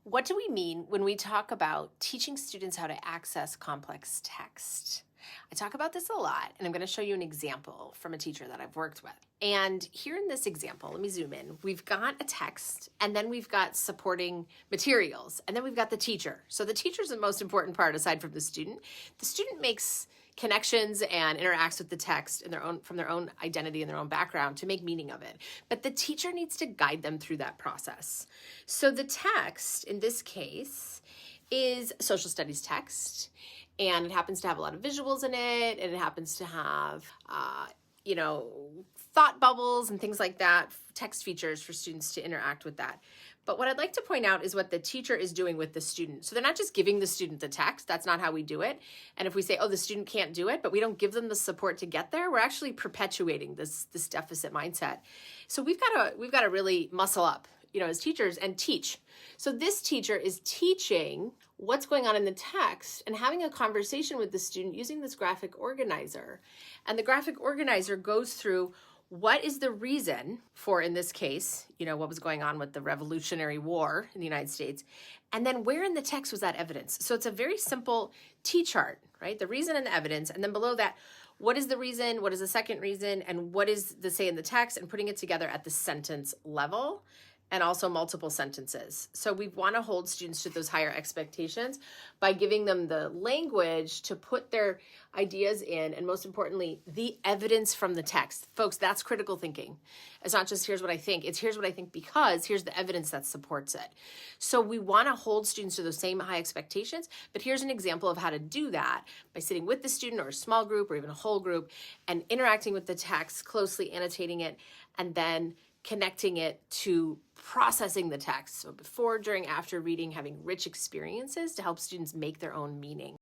What do we mean when we talk about teaching students how to access complex text? I talk about this a lot, and I'm going to show you an example from a teacher that I've worked with. And here in this example, let me zoom in. We've got a text, and then we've got supporting materials, and then we've got the teacher. So the teacher is the most important part aside from the student. The student makes connections and interacts with the text in from their own identity and their own background to make meaning of it. But the teacher needs to guide them through that process. So the text in this case is social studies text, and it happens to have a lot of visuals in it, and it happens to have thought bubbles and things like that, text features for students to interact with that. But what I'd like to point out is what the teacher is doing with the student. So they're not just giving the student the text. That's not how we do it. And if we say, oh, the student can't do it, but we don't give them the support to get there, we're actually perpetuating this deficit mindset. So we've got to really muscle up, as teachers and teach. So this teacher is teaching what's going on in the text and having a conversation with the student using this graphic organizer. And the graphic organizer goes through what is the reason for, in this case, what was going on with the Revolutionary War in the United States, and then where in the text was that evidence? So it's a very simple T-chart, right? The reason and the evidence, and then below that, what is the reason, what is the second reason, and what is the say in the text, and putting it together at the sentence level, and also multiple sentences. So we want to hold students to those higher expectations by giving them the language to put their ideas in, and most importantly, the evidence from the text. Folks, that's critical thinking. It's not just here's what I think, it's here's what I think because here's the evidence that supports it. So we want to hold students to those same high expectations, but here's an example of how to do that by sitting with the student or a small group or even a whole group and interacting with the text, closely annotating it, and then connecting it to processing the text. So before, during, after reading, having rich experiences to help students make their own meaning.